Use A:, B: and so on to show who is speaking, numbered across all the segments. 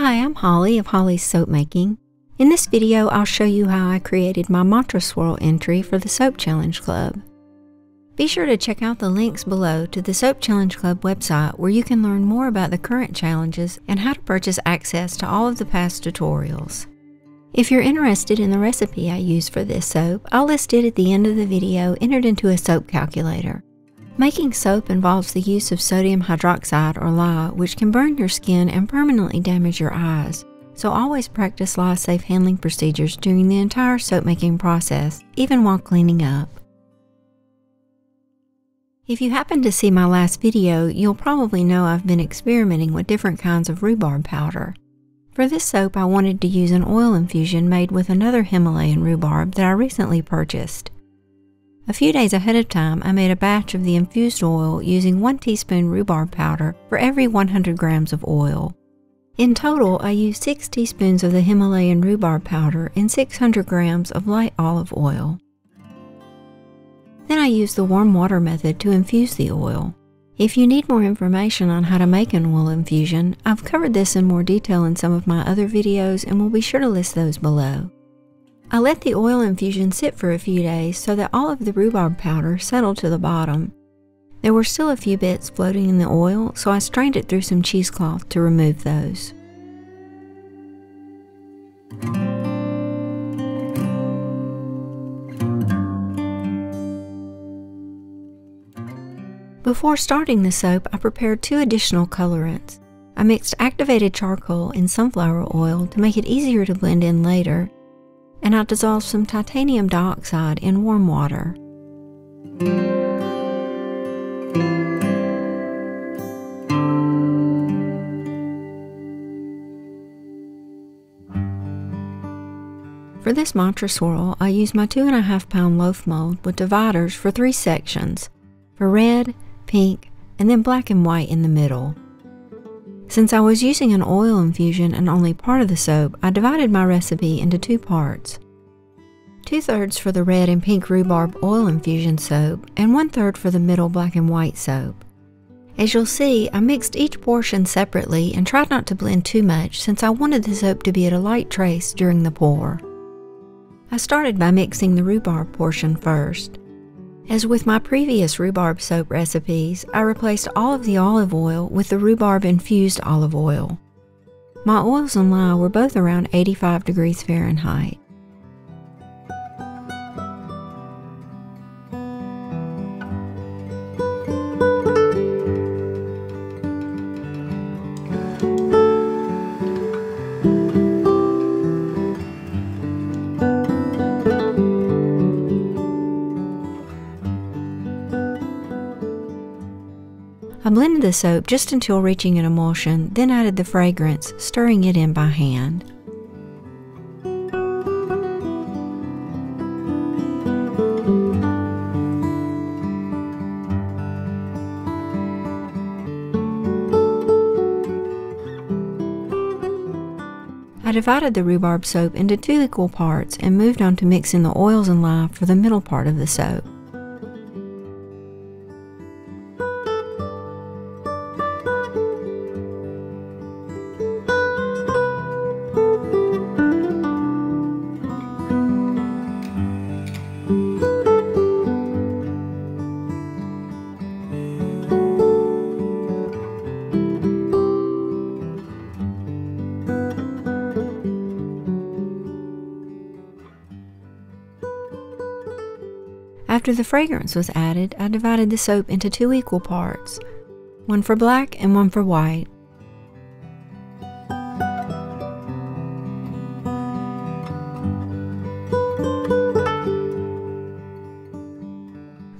A: Hi, I'm Holly of Holly's Soapmaking. In this video, I'll show you how I created my mantra swirl entry for the Soap Challenge Club. Be sure to check out the links below to the Soap Challenge Club website where you can learn more about the current challenges and how to purchase access to all of the past tutorials. If you're interested in the recipe I use for this soap, I'll list it at the end of the video entered into a soap calculator. Making soap involves the use of sodium hydroxide or lye, which can burn your skin and permanently damage your eyes. So always practice lye-safe handling procedures during the entire soap making process, even while cleaning up. If you happen to see my last video, you'll probably know I've been experimenting with different kinds of rhubarb powder. For this soap, I wanted to use an oil infusion made with another Himalayan rhubarb that I recently purchased. A few days ahead of time, I made a batch of the infused oil using 1 teaspoon rhubarb powder for every 100 grams of oil. In total, I used 6 teaspoons of the Himalayan rhubarb powder and 600 grams of light olive oil. Then I used the warm water method to infuse the oil. If you need more information on how to make an oil infusion, I've covered this in more detail in some of my other videos and will be sure to list those below. I let the oil infusion sit for a few days so that all of the rhubarb powder settled to the bottom. There were still a few bits floating in the oil, so I strained it through some cheesecloth to remove those. Before starting the soap, I prepared 2 additional colorants. I mixed activated charcoal and sunflower oil to make it easier to blend in later, and I dissolved some titanium dioxide in warm water. For this mantra swirl, I used my 2.5 pound loaf mold with dividers for 3 sections, for red, pink, and then black and white in the middle. Since I was using an oil infusion and only part of the soap, I divided my recipe into 2 parts. 2/3 for the red and pink rhubarb oil infusion soap, and 1/3 for the middle black and white soap. As you'll see, I mixed each portion separately and tried not to blend too much since I wanted the soap to be at a light trace during the pour. I started by mixing the rhubarb portion first. As with my previous rhubarb soap recipes, I replaced all of the olive oil with the rhubarb infused olive oil. My oils and lye were both around 85 degrees Fahrenheit. I blended the soap just until reaching an emulsion, then added the fragrance, stirring it in by hand. I divided the rhubarb soap into 2 equal parts and moved on to mixing the oils and lye for the middle part of the soap. After the fragrance was added, I divided the soap into 2 equal parts, 1 for black and 1 for white.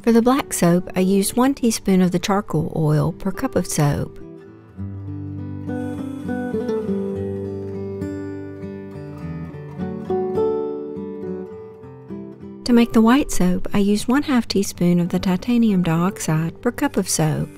A: For the black soap, I used 1 teaspoon of the charcoal oil per cup of soap. To make the white soap, I used 1/2 teaspoon of the titanium dioxide per cup of soap.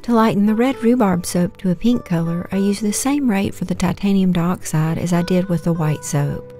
A: To lighten the red rhubarb soap to a pink color, I used the same rate for the titanium dioxide as I did with the white soap.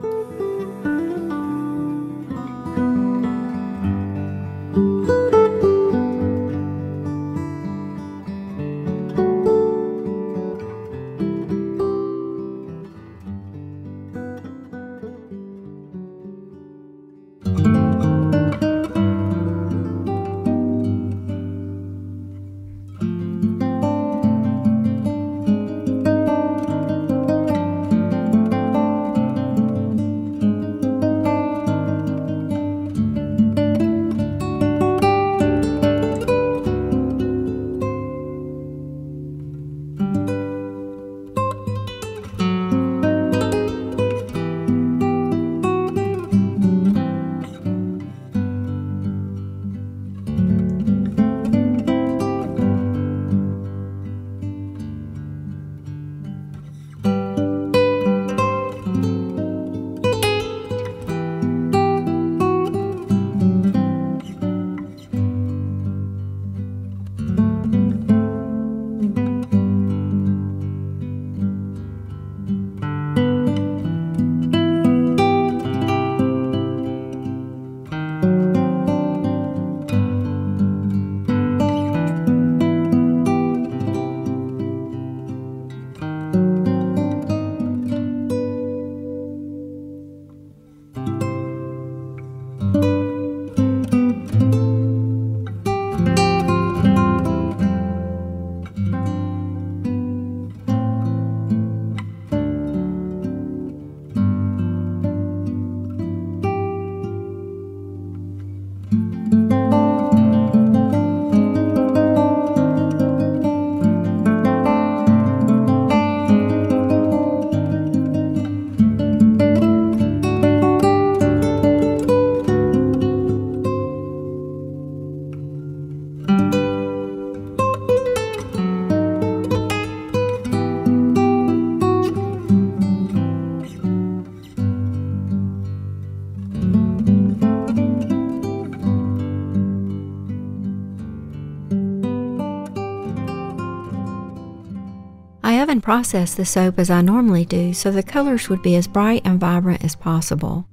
A: I oven processed the soap as I normally do, so the colors would be as bright and vibrant as possible.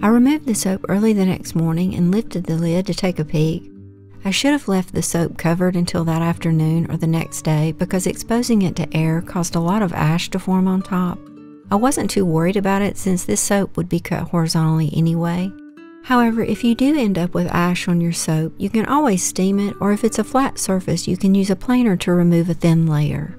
A: I removed the soap early the next morning and lifted the lid to take a peek. I should have left the soap covered until that afternoon or the next day because exposing it to air caused a lot of ash to form on top. I wasn't too worried about it since this soap would be cut horizontally anyway. However, if you do end up with ash on your soap, you can always steam it, or if it's a flat surface, you can use a planer to remove a thin layer.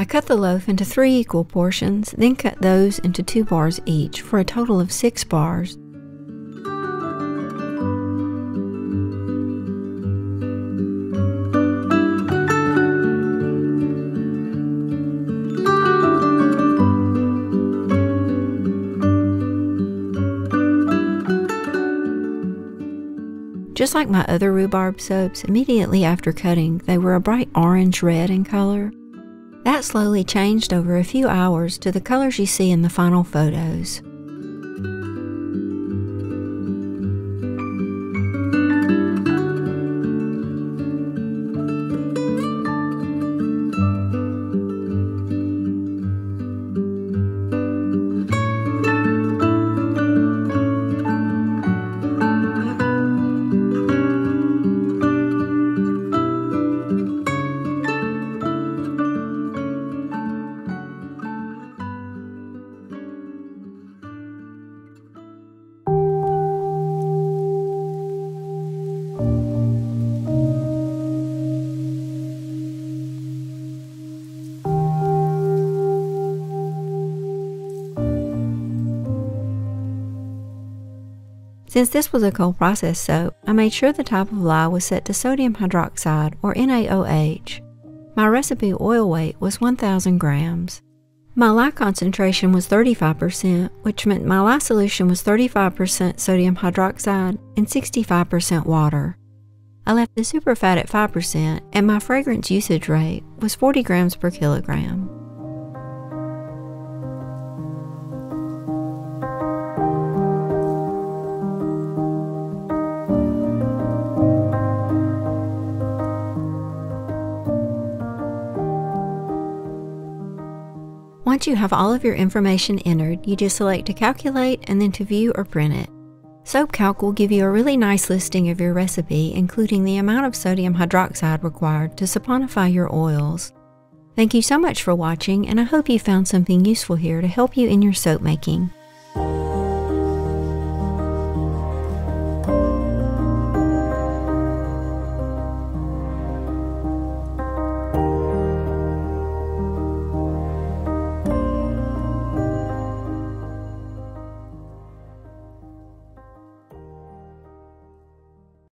A: I cut the loaf into 3 equal portions, then cut those into 2 bars each for a total of 6 bars. Just like my other rhubarb soaps, immediately after cutting, they were a bright orange-red in color. That slowly changed over a few hours to the colors you see in the final photos. Since this was a cold process soap, I made sure the type of lye was set to sodium hydroxide, or NaOH. My recipe oil weight was 1,000 grams. My lye concentration was 35%, which meant my lye solution was 35% sodium hydroxide and 65% water. I left the superfat at 5%, and my fragrance usage rate was 40 grams per kilogram. Once you have all of your information entered, you just select to calculate and then to view or print it. SoapCalc will give you a really nice listing of your recipe, including the amount of sodium hydroxide required to saponify your oils. Thank you so much for watching, and I hope you found something useful here to help you in your soap making.